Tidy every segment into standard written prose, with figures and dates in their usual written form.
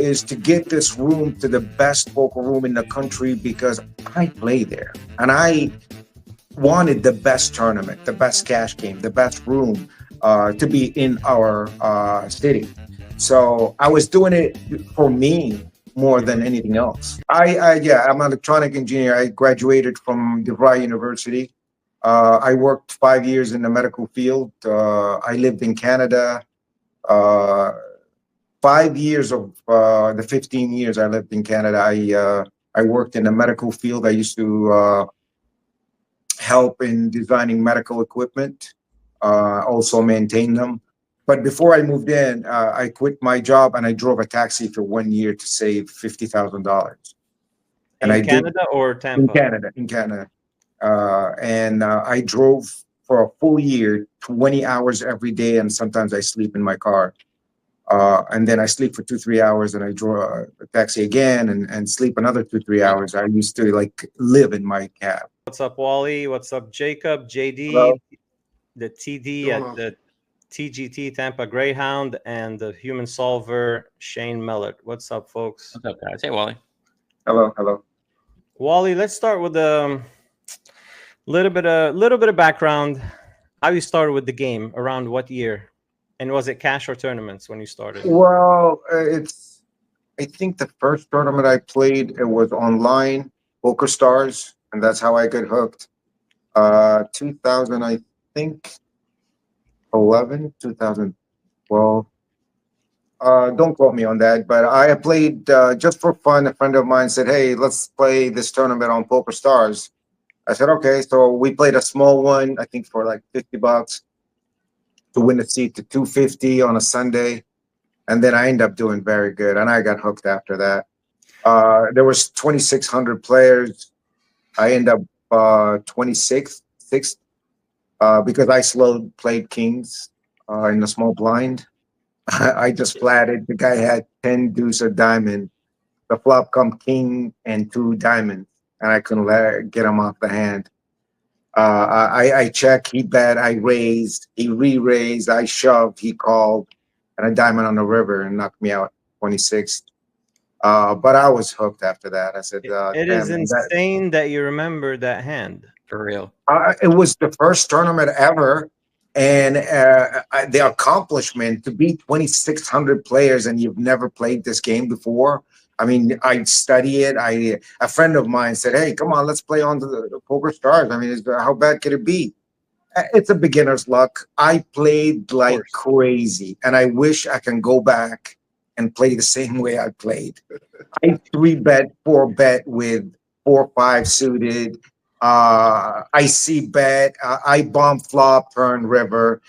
is to get this room to the best poker room in the country because I play there and I wanted the best tournament, the best cash game, the best room to be in our city. So I was doing it for me more than anything else. I'm an electronic engineer. I graduated from DeVry University. I worked 5 years in the medical field. I lived in Canada. 5 years of the 15 years I lived in Canada, I worked in the medical field. I used to help in designing medical equipment, also maintain them. But before I moved in, I quit my job and I drove a taxi for 1 year to save $50,000. And in Canada or Tampa? In Canada. And I drove for a full year, 20 hours every day, and sometimes I sleep in my car. And then I sleep for 2-3 hours, and I draw a taxi again and sleep another 2-3 hours. I used to like live in my cab. What's up, Wally? What's up, Jacob? JD, Hello. the TD at the TGT Tampa Greyhound, and the human solver Shane Melert. What's up, folks? What's up, guys? Hey, Wally. Hello, hello. Wally, let's start with a little bit of background. How you started with the game? Around what year? And was it cash or tournaments when you started? Well, I think the first tournament I played, it was online, Poker Stars, and that's how I got hooked. 2000, I think, 2012. Don't quote me on that, but I played just for fun. A friend of mine said, "Hey, let's play this tournament on Poker Stars." I said, "Okay." So we played a small one, I think for like $50 to win a seat to 250 on a Sunday, and then I ended up doing very good, and I got hooked after that. There was 2,600 players. I ended up 26th, because I slow played kings in the small blind. I just flatted. The guy had 10 deuce of diamond. The flop come king and 2 diamonds, and I couldn't get him off the hand. I check, he bet, I raised, he re-raised, I shoved, he called, and a diamond on the river and knocked me out 26th. But I was hooked after that. I said, it is insane that you remember that hand. For real. It was the first tournament ever. And the accomplishment to beat 2,600 players and you've never played this game before. I mean, I study it. A friend of mine said, "Hey, come on, let's play on the Poker Stars." I mean, how bad could it be? It's a beginner's luck. I played like crazy, and I wish I can go back and play the same way I played. I 3-bet, 4-bet with 4-5 suited. I see bet. I bomb flop, turn river.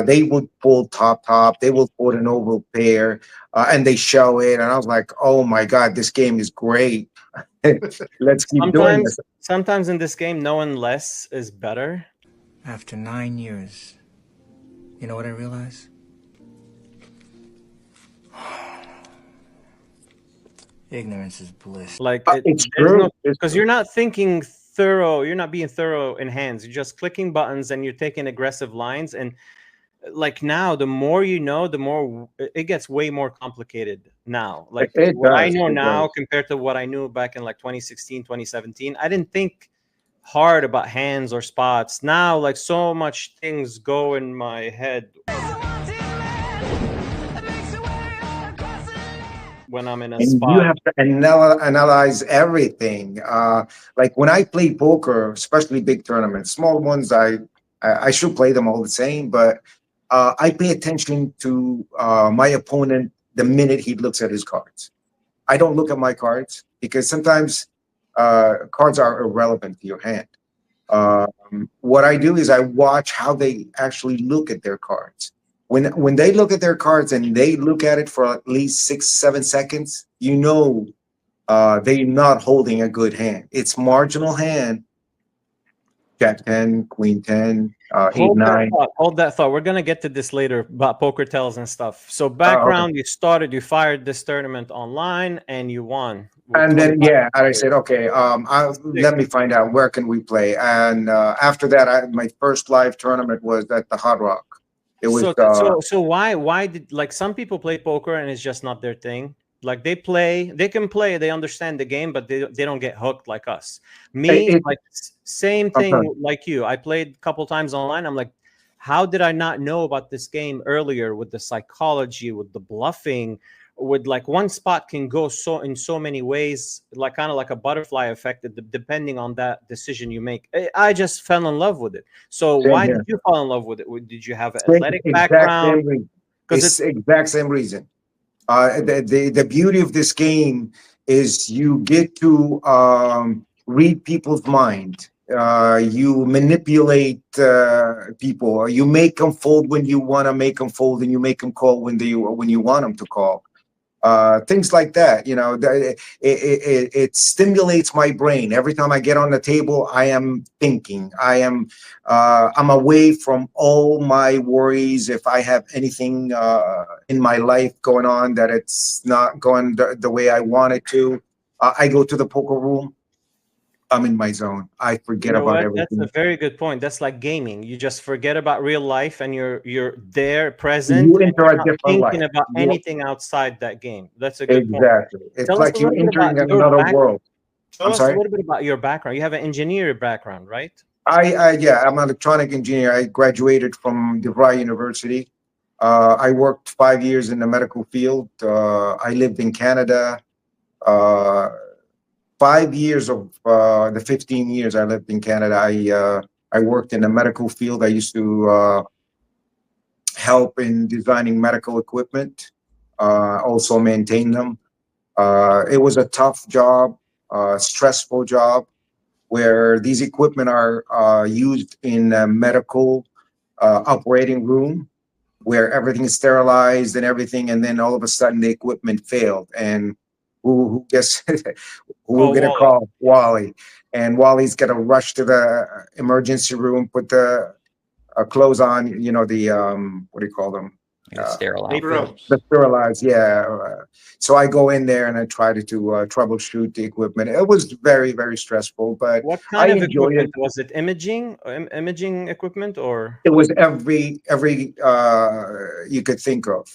They would pull top. They will put an oval pair, and they show it. And I was like, "Oh my God, this game is great." Let's keep doing this. Sometimes in this game, knowing less is better. After 9 years, you know what I realize? Ignorance is bliss. Like it's true because you're not thinking thorough. You're not being thorough in hands. You're just clicking buttons and you're taking aggressive lines. And like now, the more you know, the more it gets way more complicated now. Like what I know now compared to what I knew back in like 2016, 2017, I didn't think hard about hands or spots. Now, like so much things go in my head when I'm in a spot. You have to analyze everything. Like when I play poker, especially big tournaments, small ones, I should play them all the same, but I pay attention to my opponent the minute he looks at his cards. I don't look at my cards because sometimes cards are irrelevant to your hand. What I do is I watch how they actually look at their cards. When they look at their cards and they look at it for at least 6-7 seconds, you know they're not holding a good hand. It's marginal hand. Jack 10, Queen 10, 8, 9. Hold that thought. We're gonna get to this later about poker tells and stuff. So background, okay. You fired this tournament online and you won. And then I said, okay, let me find out where can we play. And after that, my first live tournament was at the Hard Rock. It was so why did, like, some people play poker and it's just not their thing. Like they can play, they understand the game, but they don't get hooked like us. Me, like same thing like you. I played a couple times online. I'm like, how did I not know about this game earlier with the psychology, with the bluffing, with like one spot can go in so many ways, like kind of like a butterfly effect, depending on that decision you make. I just fell in love with it. So why did you fall in love with it? Did you have an athletic background? Because it's exact same reason. The beauty of this game is you get to read people's mind. You manipulate people. You make them fold when you want to make them fold, and you make them call when you want them to call. Things like that, you know, it stimulates my brain. Every time I get on the table, I am thinking. I'm away from all my worries. If I have anything in my life going on that it's not going the way I want it to, I go to the poker room. I'm in my zone. I forget about everything. That's a very good point. That's like gaming. You just forget about real life, and you're there, present. You enter a different thinking life. about anything outside that game. That's a good point. Exactly. It's like you're entering another world. Tell us a little bit about your background. You have an engineering background, right? Yeah, I'm an electronic engineer. I graduated from DeVry University. I worked 5 years in the medical field. I lived in Canada. 5 years of the 15 years I lived in Canada, I worked in the medical field. I used to help in designing medical equipment, also maintain them. It was a tough job, stressful job, where these equipment are used in a medical operating room, where everything is sterilized and everything, and then all of a sudden the equipment failed, and who guess who we're gonna call? Wally. And Wally's gonna rush to the emergency room, put the clothes on, you know, the what do you call them? The sterilized, yeah. So I go in there and I try to troubleshoot the equipment. It was very, very stressful, but what kind of equipment was it? Imaging equipment, or it was every you could think of.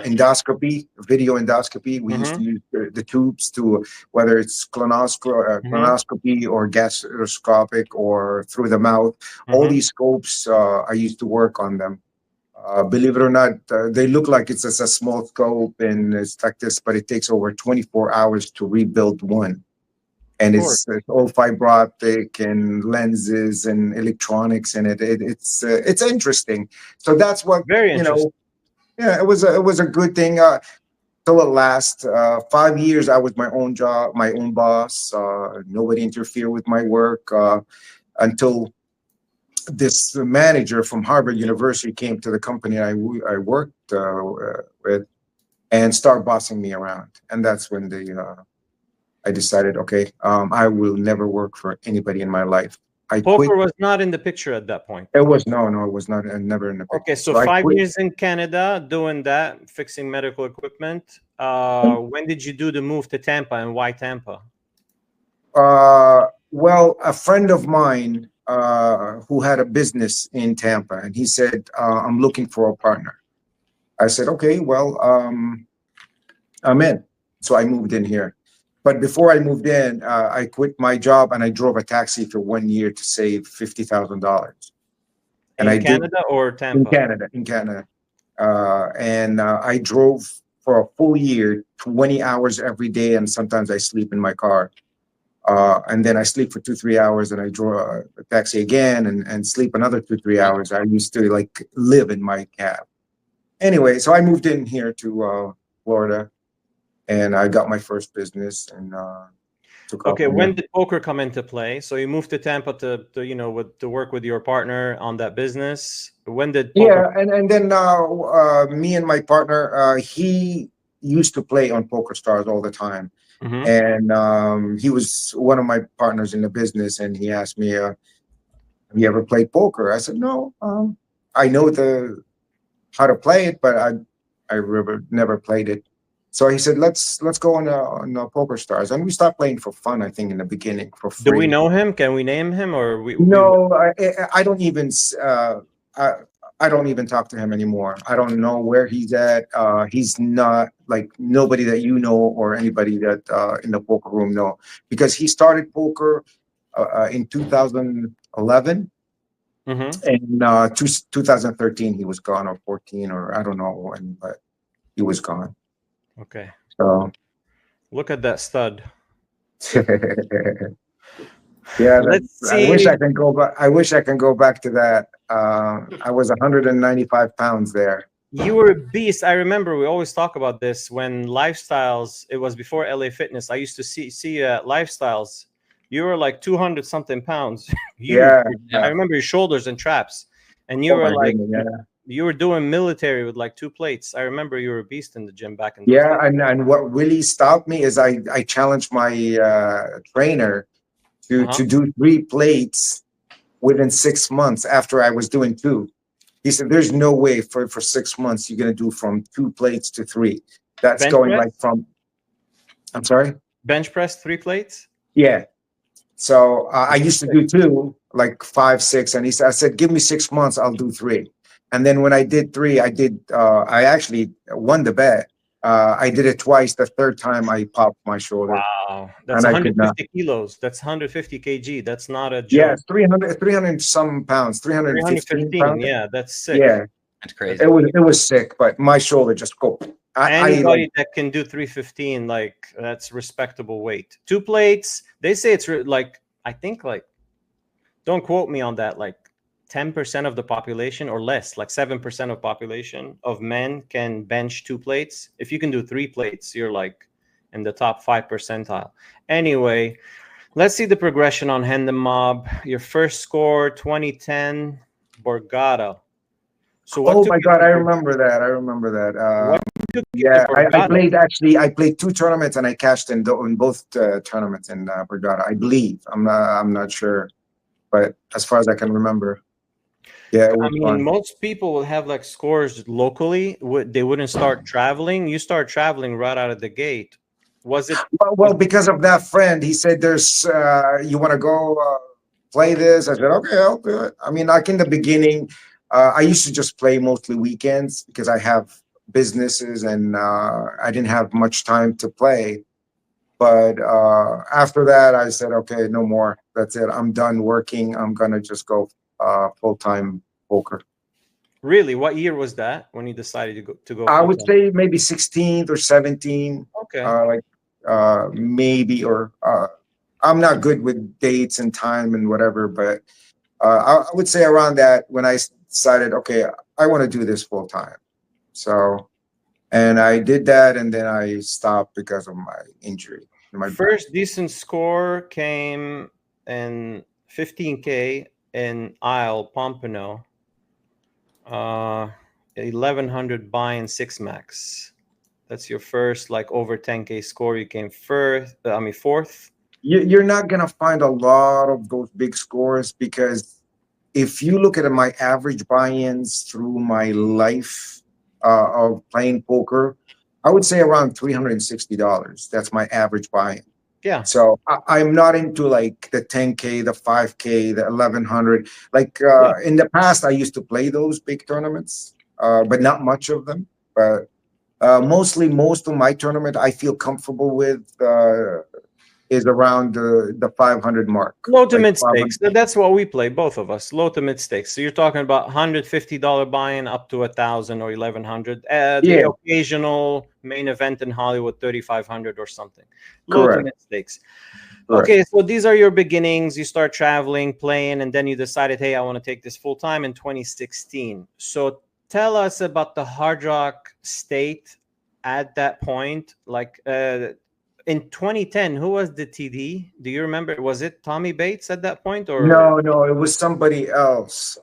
Endoscopy, video endoscopy. We used to use the tubes to, whether it's colonoscopy or gastroscopic or through the mouth. All these scopes, I used to work on them. Believe it or not, they look like it's just a small scope and it's like this, but it takes over 24 hours to rebuild one. And it's all fiber optic and lenses and electronics in it. It's interesting. So that's what, very interesting. Yeah, it was a good thing. Till it last 5 years, I was my own job, my own boss. Nobody interfered with my work until this manager from Harvard University came to the company I worked with and started bossing me around. And that's when I decided, okay, I will never work for anybody in my life. Poker was not in the picture at that point. It was no, it was not, never in the picture. Okay, so 5 years in Canada doing that, fixing medical equipment. When did you do the move to Tampa, and why Tampa? Well, a friend of mine who had a business in Tampa, and he said, I'm looking for a partner. I said, okay, well, I'm in. So I moved in here. But before I moved in, I quit my job and I drove a taxi for 1 year to save $50,000. And in Canada or Tampa? In Canada. And I drove for a full year, 20 hours every day, and sometimes I sleep in my car. And then I sleep for 2-3 hours, and I draw a taxi again and sleep another 2-3 hours. I used to like live in my cab. Anyway, so I moved in here to Florida, and I got my first business and took off. Okay, when did poker come into play? So you moved to Tampa to work with your partner on that business. When did poker? Yeah, and then me and my partner, he used to play on PokerStars all the time. And he was one of my partners in the business, and he asked me, have you ever played poker? I said, no, I know how to play it, but I never played it. So he said, let's go on PokerStars. And we started playing for fun, I think, in the beginning, for free. Do we know him? Can we name him? Or No, I don't even, I don't even talk to him anymore. I don't know where he's at. He's not like nobody that you know or anybody that in the poker room know, because he started poker in 2011, Mm-hmm. and 2013 he was gone, or 14, or I don't know when, but he was gone. Okay. So Look at that stud. yeah, Let's I wish see. I can go back. I wish I can go back to that. I was 195 pounds there. You were a beast. I remember we always talk about this when Lifestyles, it was before LA Fitness. I used to see you at Lifestyles. You were like 200 something pounds. Huge. Yeah. I remember your shoulders and traps. And you Oh were my like, goodness, yeah. you were doing military with like 2 plates. I remember you were a beast in the gym back in those Yeah, days. and what really stopped me is I challenged my trainer to do 3 plates within 6 months after I was doing 2. He said, "There's no way for 6 months you're gonna do from 2 plates to 3. That's Bench going press? like from." I'm sorry. Bench press 3 plates? Yeah. So I used to do 2, like 5, 6, and I said, "Give me 6 months, I'll do 3." And then when I did 3, I actually won the bet. I did it twice. The third time I popped my shoulder, Wow. That's and I could not. 150 kilos. That's 150 kg. That's not a Yeah, joke. it's 300 some pounds, 315 315. pounds. Yeah, that's sick. Yeah, That's crazy. it was sick, but my shoulder just go. I Anybody like, that can do 315, like that's respectable weight. 2 plates. They say it's like, I think like, don't quote me on that. Like 10% of the population or less, like 7% of population of men can bench 2 plates. If you can do 3 plates, you're like in the top 5 percentile. Anyway, let's see the progression on Hendon Mob. Your first score, 2010, Borgata. So what oh took my you God, to I remember that. I remember that. What took you Yeah, to I Borgata? I played 2 tournaments and I cashed in both tournaments in Borgata, I believe. I'm not sure, but as far as I can remember, yeah, it I was mean, fun. most people will have like scores locally. They wouldn't start traveling. You start traveling right out of the gate. Was it? Well, because of that friend, he said, "There's you want to go play this?" I said, "Okay, I'll do it." I mean, like in the beginning, I used to just play mostly weekends because I have businesses and I didn't have much time to play. But after that, I said, "Okay, no more. That's it. I'm done working. I'm gonna just go full-time poker." Really? What year was that when you decided to go I full would time? say maybe 16th or 17, Okay. like maybe, or I'm not good with dates and time and whatever, but I would say around that when I decided, okay, I want to do this full time. So, and I did that, and then I stopped because of my injury. My back. First decent score came in 15K in Isle Pompano. 1100 buy and 6 max. That's your first like over 10K score. You came first. Fourth. You're not gonna find a lot of those big scores, because if you look at my average buy-ins through my life of playing poker, I would say around $360. That's my average buy-in. Yeah. So I'm not into like the 10K, the 5K, the 1100. Like in the past, I used to play those big tournaments, but not much of them. But mostly, most of my tournament I feel comfortable with is around the 500 mark. Low to Like mid 500. stakes. That's what we play, both of us. Low to mid stakes. So you're talking about $150 buy-in up to 1,000 or 1,100. The Yeah, occasional main event in Hollywood, 3,500 or something. Low to correct. mid stakes. Correct. Okay, so these are your beginnings. You start traveling, playing, and then you decided, hey, I want to take this full time in 2016. So tell us about the Hard Rock state at that point. Like in 2010, who was the TD? Do you remember? Was it Tommy Bates at that point, or No, it was somebody else.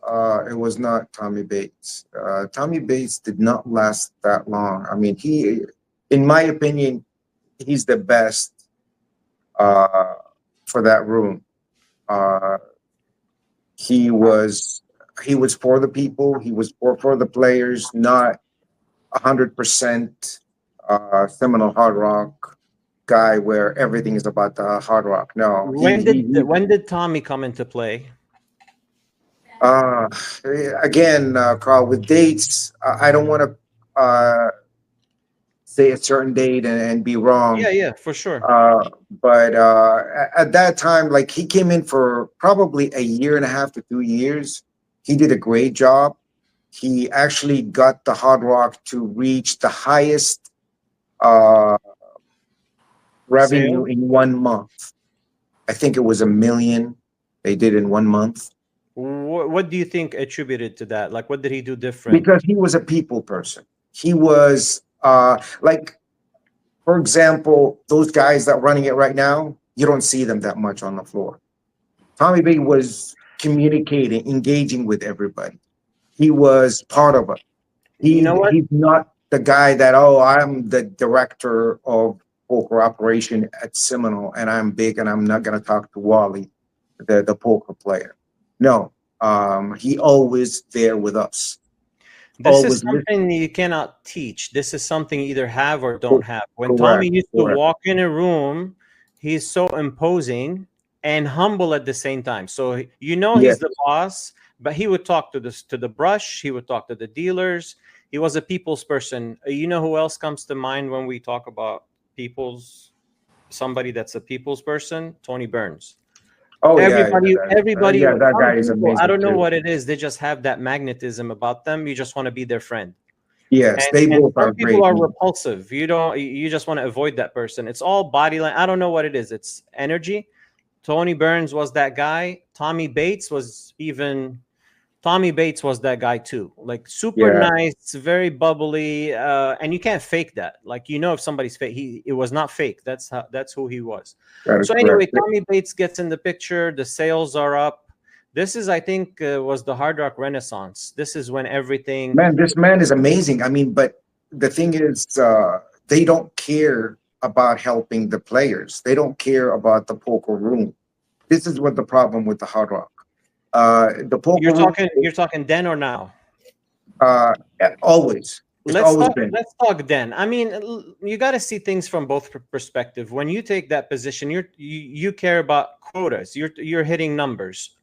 It was not Tommy Bates. Tommy Bates did not last that long. I mean, in my opinion, he's the best for that room. He was for the people. He was for the players, not 100% Seminole Hard Rock guy where everything is about the Hard Rock. No, when did Tommy come into play? Uh, Again, Carl, with dates, I don't want to say a certain date and be wrong. Yeah, yeah, for sure. But at that time, like he came in for probably a year and a half to 2 years. He did a great job. He actually got the Hard Rock to reach the highest uh, revenue Sale. in 1 month. I think it was 1 million they did in 1 month What do you think attributed to that? Like, what did he do different? because he was a people person. He was like, for example, those guys that running it right now, you don't see them that much on the floor. Tommy B was communicating, engaging with everybody. He was part of it. You know what? He's not the guy that, oh, I'm the director of poker operation at Seminole and I'm big and I'm not going to talk to Wally, the poker player. No, he always there with us. This is Always something you cannot teach. This is something you either have or don't listening. have. When Tommy Correct. used to Correct. walk in a room, he's so imposing and humble at the same time. So you know Yes. he's the boss, but he would talk to the brush. He would talk to the dealers. He was a people's person. You know who else comes to mind when we talk about people's somebody that's a people's person? Tony Burns. Oh yeah, yeah, Everybody, yeah. That some guy is people, I amazing don't know too. what it is. They just have that magnetism about them. You just want to be their friend. Yes, they And both some are people great. are repulsive. You just want to avoid that person. It's all body line. I don't know what it is. It's energy. Tony Burns was that guy. Tommy Bates was that guy too. Like super Yeah, nice, very bubbly, and you can't fake that. Like you know if somebody's fake, it was not fake. That's who he was. that is So anyway, correct. Tommy Bates gets in the picture. The sales are up. This is, I think, was the Hard Rock Renaissance. This is when everything. Man, this man is amazing. I mean, but the thing is, they don't care about helping the players. They don't care about the poker room. This is what the problem with the Hard Rock. The poker room, You're talking then or now. uh, always. It's always been Let's talk then. I mean, you got to see things from both perspective. When you take that position, you care about quotas. You're hitting numbers.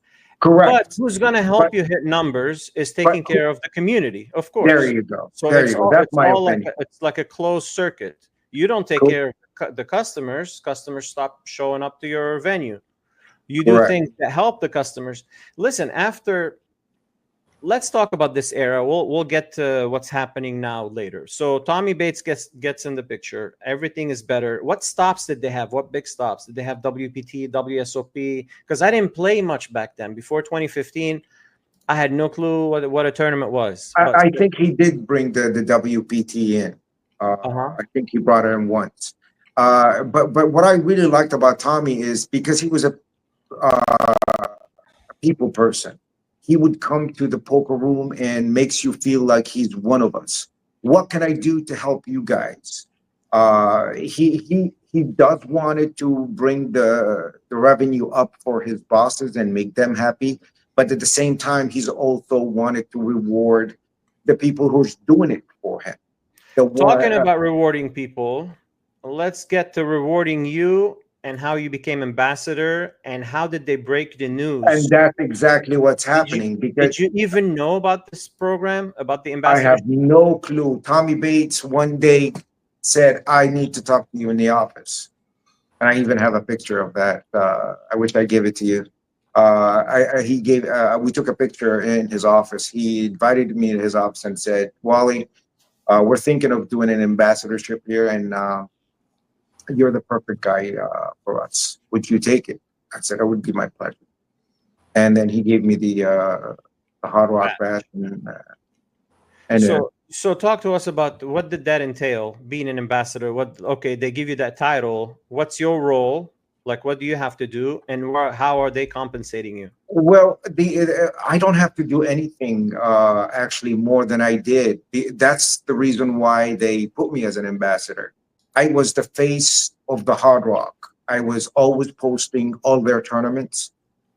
But correct. who's going to But help you hit numbers is but taking care of the community, of there course. you go. So There you go. That's it's my all like opinion. it's like a closed circuit. You don't take Co- care of the customers. Customers stop showing up to your venue. You do Correct. things that help the customers. Listen, let's talk about this era. We'll get to what's happening now later. So Tommy Bates gets in the picture. Everything is better. What stops did they have? What big stops did they have? WPT, WSOP? Because I didn't play much back then. Before 2015, I had no clue what a tournament was. But I think he did bring the WPT in. uh-huh. I think he brought it in once. But what I really liked about Tommy is because he was a people person. He would come to the poker room and makes you feel like he's one of us. What can I do to help you guys? He does wanted to bring the revenue up for his bosses and make them happy, but at the same time, he's also wanted to reward the people who's doing it for him. The one, Talking about rewarding people, let's get to rewarding you and how you became ambassador and how did they break the and news? that's exactly what's Did you happening because did you even know about this program, about the I have ambassadorship? no clue. Tommy Bates one day said, I need to talk to you in the office. And I even have a picture of that. I wish I gave it to you. He gave, we took a picture in his office. He invited me to his office and said, Wally, we're thinking of doing an ambassadorship here and you're the perfect guy for us. Would you take it? I said, it would be my pleasure. And then he gave me the Hard Rock bat and So talk to us about what did that entail, being an ambassador? Okay, they give you that title. What's your role? Like, what do you have to do, and how are they compensating you? well, I don't have to do anything actually more than I did. That's the reason why they put me as an ambassador. I was the face of the Hard Rock. I was always posting all their tournaments.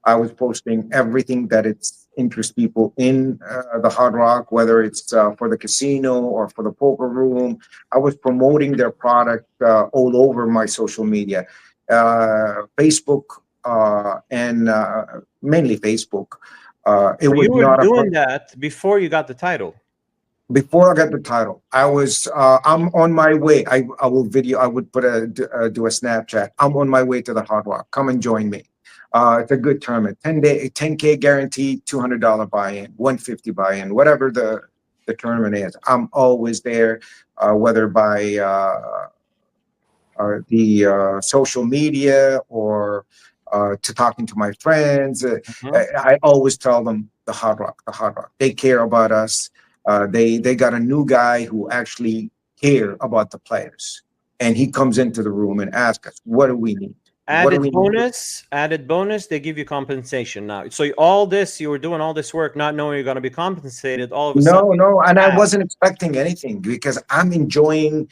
I was posting everything that it's interests people in the Hard Rock, whether it's for the casino or for the poker room. I was promoting their product all over my social media, Facebook and mainly Facebook. It So was you were not a doing that before you got the title. before I got the title. I'm on my way. I will video. I would do a Snapchat. I'm on my way to the Hard Rock. Come and join me. It's a good tournament. 10K guaranteed, $200 buy-in, 150 buy-in, whatever the tournament is. I'm always there, whether by the social media or to talking to my friends. I always tell them the Hard Rock, the Hard Rock. They care about us. They got a new guy who actually care about the players, and he comes into the room and asks us, "What do we need? What do we need?" Added bonus, they give you compensation now. So all this, you were doing all this work, not knowing you're going to be compensated. All of a sudden, No, and I wasn't expecting anything because I'm enjoying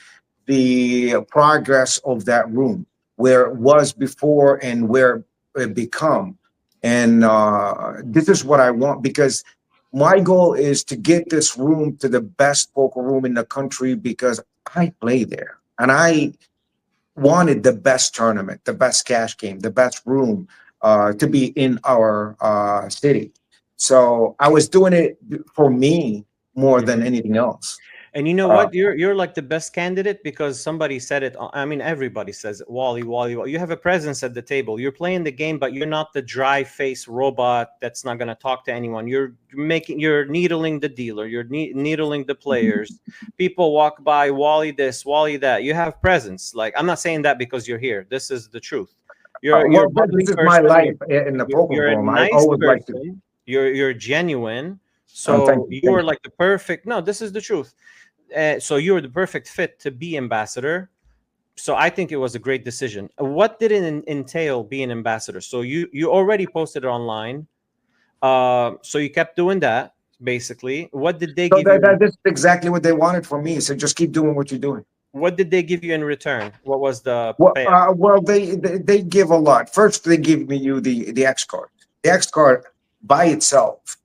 the progress of that room, where it was before and where it become. And this is what I want, because my goal is to get this room to the best poker room in the country, because I play there and I wanted the best tournament, the best cash game, the best room to be in our city. So I was doing it for me more than anything else. And you know what? You're like the best candidate, because somebody said it. I mean, everybody says it. Wally. You have a presence at the table. You're playing the game, but you're not the dry face robot that's not going to talk to anyone. You're needling the dealer. You're needling the players. People walk by, Wally this, Wally that. You have presence. Like, I'm not saying that because you're here. This is the truth. You're a bubbly this is person. my life in the poker You're a room. nice I always person. like to. You're genuine. Thank So you. you're like the perfect. No, this is the truth. So you're the perfect fit to be ambassador. So I think it was a great decision. What did it entail being ambassador? So you already posted it online. So you kept doing that, basically. What did they give you? This is exactly what they wanted from me. So just keep doing what you're doing. What did they give you in return? What was the Well, they give a lot. First, they give me the X card. The X card by itself,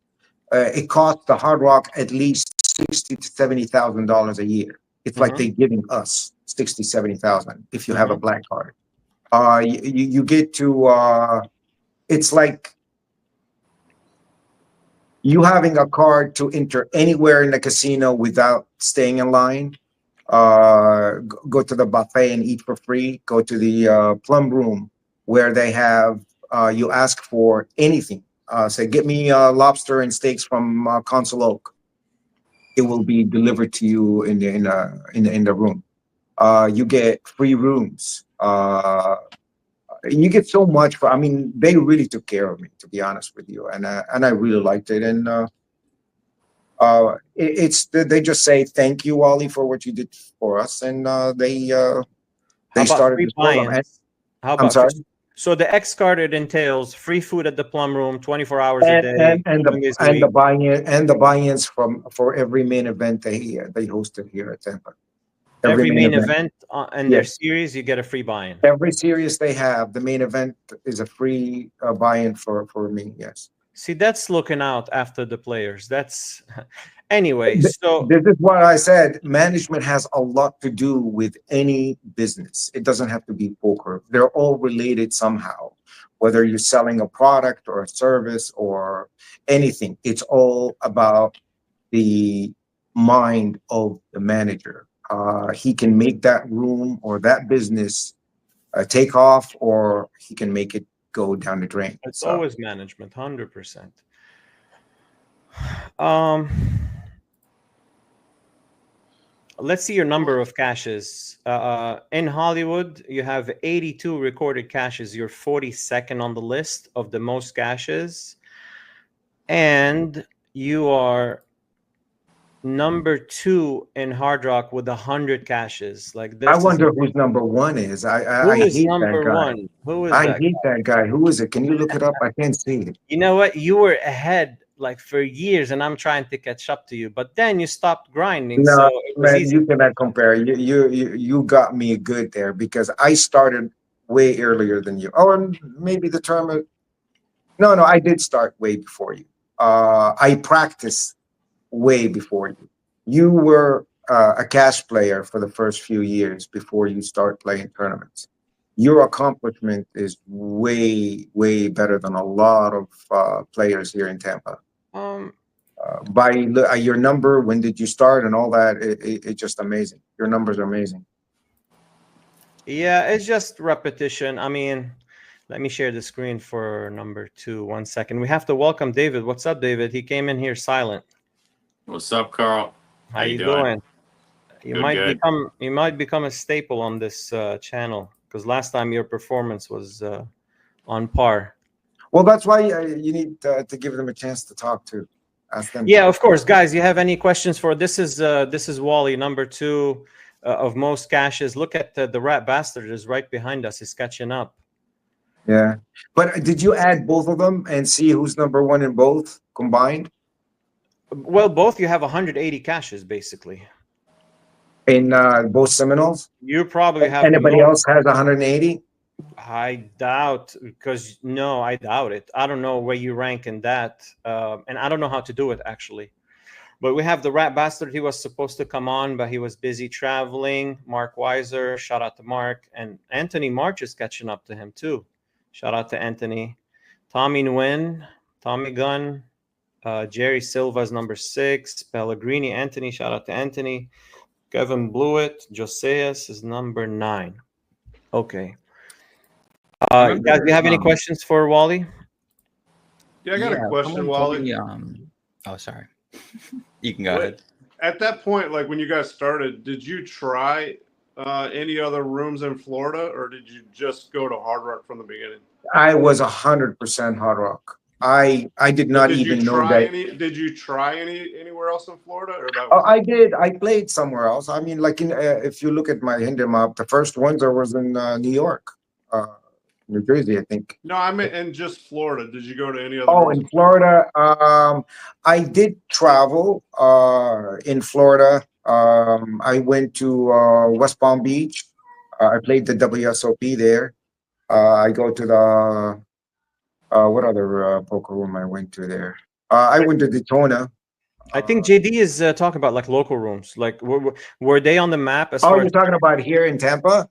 it costs the Hard Rock at least $60,000 to $70,000 a year. It's like they're giving us 60, 70,000 if you have a black card. You get to it's like you having a card to enter anywhere in the casino without staying in line. Go to the buffet and eat for free. Go to the plum room where they have you ask for anything. Say, get me lobster and steaks from Consul Oak. It will be delivered to you in the room. You get free rooms. You get so much for. I mean, they really took care of me, to be honest with you, and I really liked it. And they just say thank you, Wally, for what you did for us, and they started this program. How about I'm sorry. So the X card, it entails free food at the plum room, 24 hours a day, and the buy-ins for every main event they hosted here at Tampa. Every main event and their series, you get a free buy-in. Every series they have, the main event is a free buy-in for me. Yes. See, that's looking out after the players. That's anyway. So this is what I said. Management has a lot to do with any business. It doesn't have to be poker. They're all related somehow. Whether you're selling a product or a service or anything, it's all about the mind of the manager. He can make that room or that business take off, or he can make it go down the drain. It's always management, 100%. Let's see your number of caches. In Hollywood, you have 82 recorded caches. You're 42nd on the list of the most caches. And you are number 2 in Hard Rock with 100 caches. Like this. I wonder who's number 1 is. I hate that guy. Who is I hate that guy. Who is it? Can you look it up? I can't see it. You know what? You were ahead like for years, and I'm trying to catch up to you. But then you stopped grinding. No, so it was man, easy. you cannot compare. You got me good there, because I started way earlier than you. Oh, and maybe the tournament. No, I did start way before you. I practiced way before you. You were a cash player for the first few years before you start playing tournaments. your accomplishment is way, way better than a lot of players here in Tampa. By your number, when did you start, and all that, it's just amazing. Your numbers are amazing. Yeah, it's just repetition. I mean, let me share the screen for number 2. 1 second. We have to welcome David. What's up, David? He came in here silent. What's up, Carl? How you doing? You Good. might become a staple on this channel, because last time your performance was on par. Well, that's why you need to give them a chance to talk to. Ask them. Yeah, of course, guys. You have any questions for this is Wally, number 2 of most caches. Look at the rat bastard is right behind us. He's catching up. Yeah, but did you add both of them and see who's number 1 in both combined? Well, both you have 180 caches basically. In both Seminoles? You probably have. Anybody else has 180? I doubt, because no, I doubt it. I don't know where you rank in that, and I don't know how to do it actually. But we have the rat bastard. He was supposed to come on, but he was busy traveling. Mark Weiser, shout out to Mark, and Anthony March is catching up to him too. Shout out to Anthony. Tommy Nguyen, Tommy Gunn, Jerry Silva's number 6. Pellegrini, Anthony, shout out to Anthony. Kevin Blewett, Joseas is number 9. Okay. Guys, do you have any questions for Wally? Yeah, I got a question, Wally. Oh, sorry. You can go ahead. At that point, like when you guys started, did you try any other rooms in Florida, or did you just go to Hard Rock from the beginning? I was 100% Hard Rock. I did not even know that. Did you try anywhere else in Florida, or that was I did. I played somewhere else. I mean, like if you look at my Hendon map, the first ones I was in New York, New Jersey, I think. No, I meant in just Florida. Did you go to any other? Oh, in Florida, I did travel in Florida. I went to West Palm Beach. I played the WSOP there. I go to the what other poker room I went to there? I went to Daytona. I think JD is talking about like local rooms. Like, were they on the map? As Oh, far you're as talking about here in Tampa?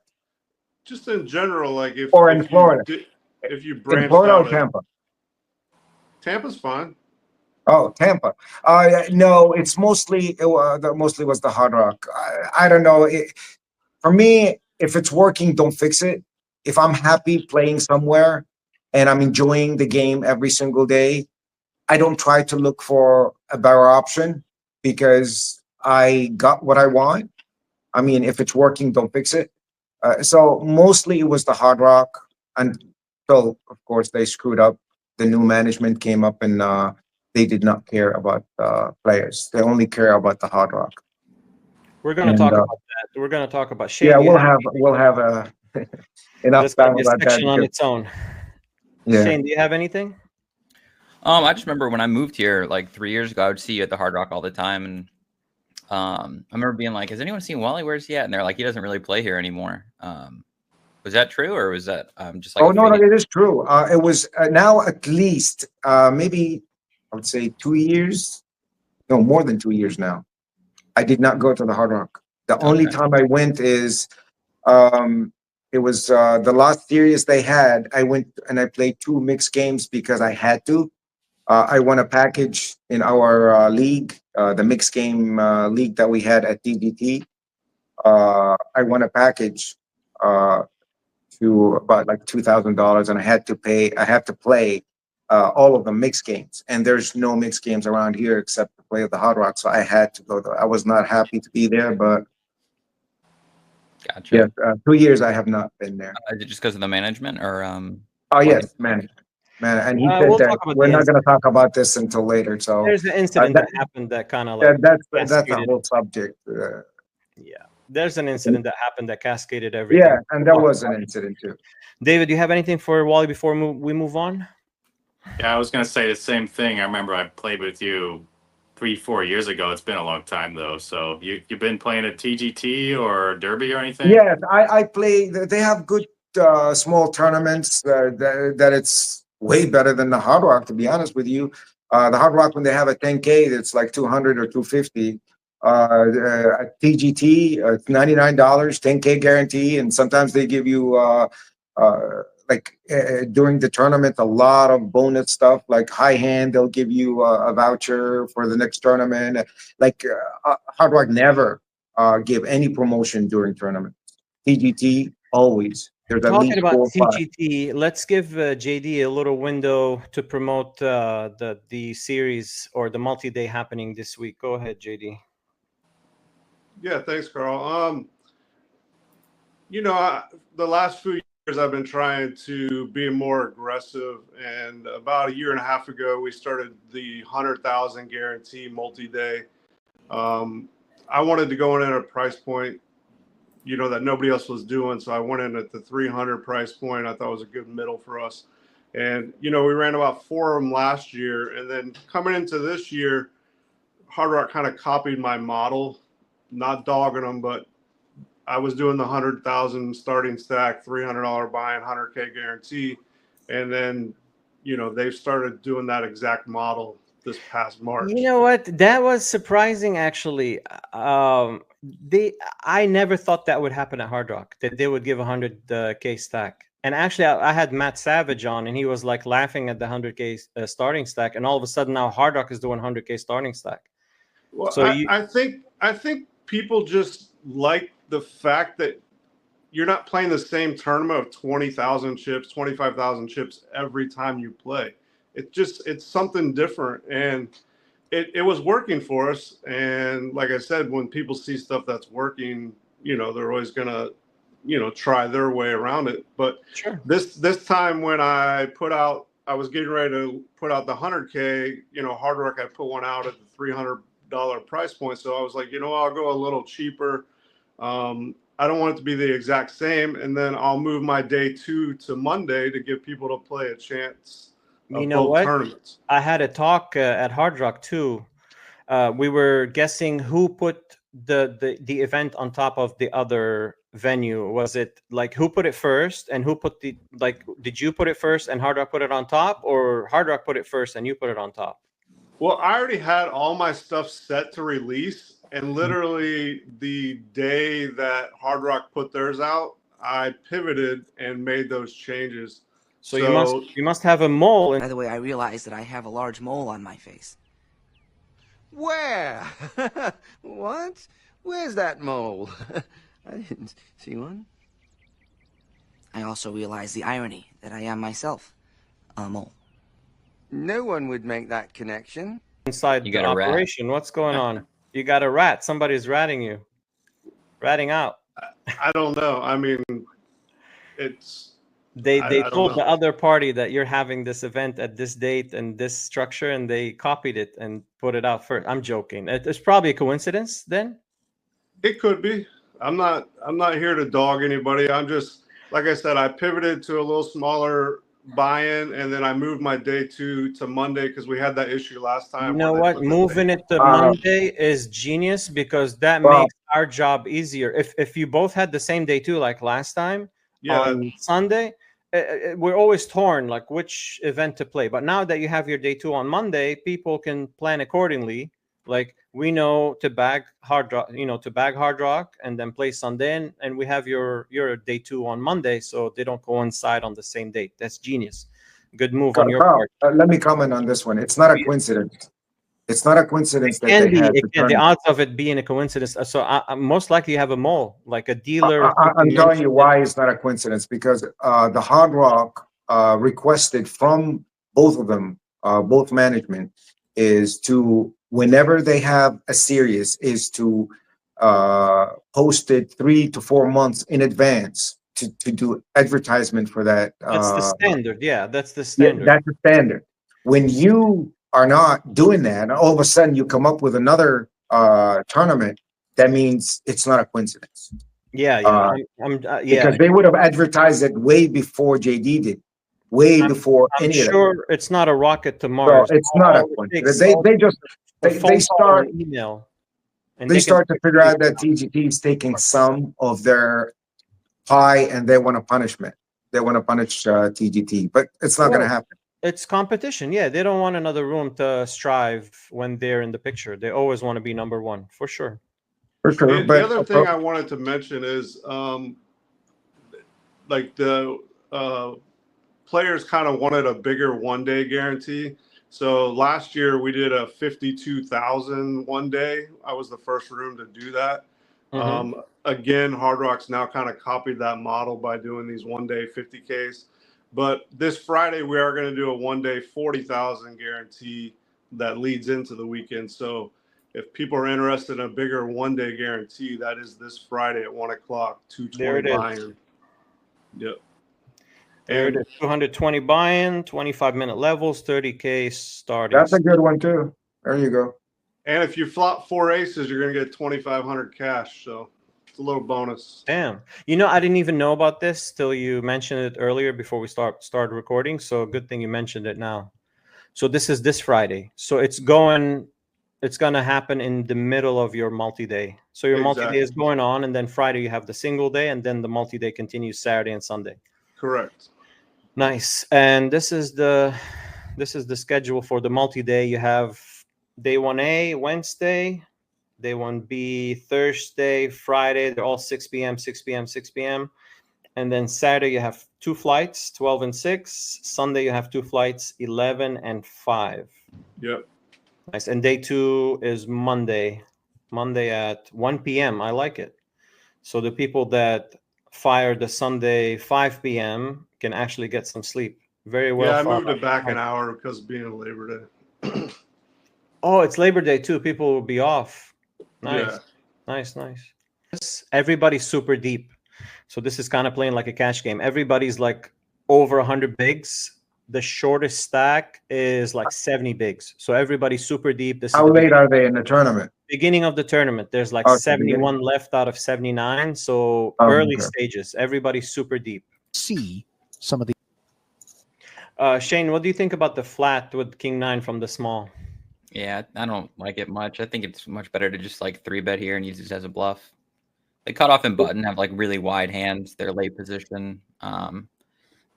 Just in general, like if Or in Florida? If you In branched Florida or out, Tampa? Tampa's fine. Oh, Tampa. No, it's mostly mostly was the Hard Rock. I don't know. For me, if it's working, don't fix it. If I'm happy playing somewhere and I'm enjoying the game every single day, I don't try to look for a better option because I got what I want. I mean, if it's working, don't fix it. So mostly it was the Hard Rock until, of course, they screwed up. The new management came up and they did not care about players. They only care about the Hard Rock. we're going to talk about that. We're going to talk about Shane. Yeah, we'll have a enough time a about that. section on its own. Yeah. Shane, do you have anything? I just remember when I moved here like 3 years ago, I would see you at the Hard Rock all the time, and I remember being like, "Has anyone seen Wally? Where's he at?" And they're like, "He doesn't really play here anymore." Was that true, or was that just like? Oh no, it is true. It was now at least maybe I would say 2 years. No, more than 2 years now. I did not go to the Hard Rock. The only time I went is it was the last series they had. I went and I played 2 mixed games because I had to. I won a package in our league, the mixed game league that we had at DDT. I won a package to about like $2,000, and I had to play all of the mixed games. And there's no mixed games around here except to play at the Hard Rock, so I had to go there. I was not happy to be there, but Gotcha. yeah, 2 years I have not been there. Is it just because of the management, or Oh yes, man. And he said we'll that talk about we're the not going to talk about this until later. So There's an incident that happened that kind of like that's a cascaded. whole subject. Yeah, there's an incident that happened that cascaded everything. Yeah, and there was an incident too. David, do you have anything for Wally before we move on? Yeah, I was going to say the same thing. I remember I played with you 3-4 years ago. It's been a long time though. So you've been playing at TGT or Derby or anything? Yes, I play. They have good small tournaments that it's way better than the Hard Rock, to be honest with you. The Hard Rock, when they have a 10K, it's like 200 or 250. At TGT, it's $99, 10K guarantee, and sometimes they give you during the tournament, a lot of bonus stuff like high hand. They'll give you a voucher for the next tournament. Hard Rock never give any promotion during tournaments. TGT always. There's at Talking least about 4 or 5. TGT, let's give JD a little window to promote the series or the multi-day happening this week. Go ahead, JD. Yeah, thanks, Carl. The last few years I've been trying to be more aggressive, and about a year and a half ago we started the 100,000 guarantee multi-day. I wanted to go in at a price point, that nobody else was doing, so I went in at the 300 price point. I thought it was a good middle for us, and we ran about 4 of them last year, and then coming into this year, Hard Rock kind of copied my model, not dogging them, but I was doing the 100,000 starting stack, $300 buy-in, 100K guarantee, and then they've started doing that exact model this past March. You know what? That was surprising, actually. I never thought that would happen at Hard Rock, that they would give 100K stack. And actually, I had Matt Savage on, and he was like laughing at the 100K starting stack. And all of a sudden, now Hard Rock is doing 100K starting stack. Well, so I think people just like the fact that you're not playing the same tournament of 20,000 chips, 25,000 chips every time you play. It's something different, and it was working for us. And like I said, when people see stuff that's working, they're always gonna, try their way around it. But sure. This time when I was getting ready to put out the 100K, Hard Rock, I put one out at the $300 price point. So I was like, I'll go a little cheaper. I don't want it to be the exact same, and then I'll move my day 2 to Monday to give people to play a chance. Both tournaments. I had a talk at Hard Rock too. We were guessing who put the event on top of the other venue. Was it like who put it first, and who put did you put it first and Hard Rock put it on top, or Hard Rock put it first and you put it on top? Well, I already had all my stuff set to release, and literally the day that Hard Rock put theirs out, I pivoted and made those changes. So you must have a mole. By the way, I realized that I have a large mole on my face. Where? What? Where's that mole? I didn't see one. I also realized the irony that I am myself a mole. No one would make that connection. Inside the operation, what's going on? You got a rat. Somebody's ratting you. Ratting out. I don't know. I mean, it's... They told the other party that you're having this event at this date and this structure, and they copied it and put it out first. I'm joking. It's probably a coincidence then. It could be. I'm not here to dog anybody. I'm just, like I said, I pivoted to a little smaller buy-in, and then I moved my day 2 to Monday because we had that issue last time. You know what? Moving it to Monday is genius, because that makes our job easier. If you both had the same day 2 like last time, on Sunday, we're always torn like which event to play. But now that you have your day 2 on Monday, people can plan accordingly. Like we know to bag Hard Rock, Hard Rock, and then play Sunday, and we have your day 2 on Monday, so they don't coincide on the same date. That's genius. Good move on your part. Let me comment on this one. It's not a coincidence. It's not a coincidence that they had the odds of it being a coincidence. So most likely you have a mole, like a dealer. I'm telling you why it's not a coincidence, because the Hard Rock requested from both of them, both management, is to, whenever they have a series, is to post it 3 to 4 months in advance to do advertisement for that. That's the standard. Yeah, that's the standard. Yeah, that's the standard. When you are not doing that, and all of a sudden you come up with another tournament, that means it's not a coincidence. Yeah. Because they would have advertised it way before JD did, before any of that. Sure, it's not a rocket to Mars. So it's not a coincidence. They start email. They start to figure out that TGT is taking some of their pie, and they want a punishment. They want to punish TGT, but it's not going to happen. It's competition. Yeah, they don't want another room to strive when they're in the picture. They always want to be number 1, for sure. For sure. The other thing I wanted to mention is, like players kind of wanted a bigger 1-day guarantee. So last year we did a 52,000 one day. I was the first room to do that. Again, Hard Rock's now kind of copied that model by doing these 1-day 50Ks. But this Friday we are going to do a 1-day 40,000 guarantee that leads into the weekend. So if people are interested in a bigger 1-day guarantee, that is this Friday at 1 o'clock, 220 buy-in. Yep. There it is. 220 buy-in, 25-minute levels, 30K starting. That's a good one too. There you go. And if you flop 4 aces, you're going to get 2,500 cash. So it's a little bonus. Damn. You know, I didn't even know about this till you mentioned it earlier before we started recording. So good thing you mentioned it now. So this is this Friday. So it's going to happen in the middle of your multi-day. So your multi-day is going on, and then Friday you have the single day, and then the multi-day continues Saturday and Sunday. Correct. Nice. And this is the schedule for the multi-day. You have day 1A Wednesday, day 1B Thursday, Friday. They're all 6 p.m., 6 p.m., 6 p.m. And then Saturday you have 2 flights, 12 and 6. Sunday you have 2 flights, 11 and 5. Yep. Nice. And day 2 is Monday at 1 p.m. I like it. So the people that fire the Sunday 5 p.m. can actually get some sleep. Very well. Yeah, I moved it back an hour because of being a Labor Day. Oh, it's Labor Day too. People will be off. Nice. Yeah. Nice. Everybody's super deep. So this is kind of playing like a cash game. Everybody's like over 100 bigs. The shortest stack is like 70 bigs. So everybody's super deep. How late are they in the tournament? Beginning of the tournament. There's like 71 left out of 79. So early stages. Everybody's super deep. See some of the. Shane, what do you think about the flat with King 9 from the small? Yeah, I don't like it much. I think it's much better to just like 3-bet here and use this as a bluff. The cutoff and button have like really wide hands. They're late position.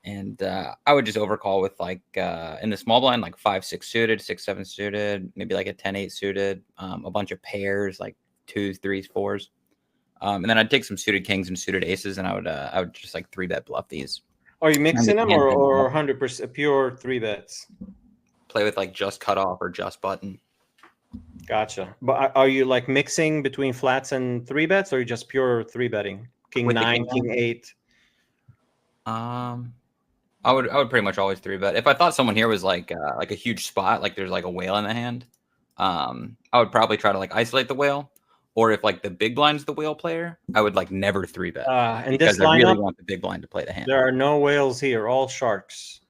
And I would just overcall with like in the small blind, like 5-6 suited, 6-7 suited, maybe like a 10-8 suited, a bunch of pairs like 2s, 3s, 4s. And then I'd take some suited kings and suited aces, and I would just like 3-bet bluff these. Are you mixing them or 100% pure 3-bets? Play with like just cutoff or just button. Gotcha. But are you like mixing between flats and 3-bets, or are you just pure 3-betting? King with 9, King 8. I would pretty much always 3-bet. If I thought someone here was like a huge spot, like there's like a whale in the hand, I would probably try to like isolate the whale. Or if like the big blind's the whale player, I would like never 3-bet. And because this lineup, I really want the big blind to play the hand. There are no whales here, all sharks.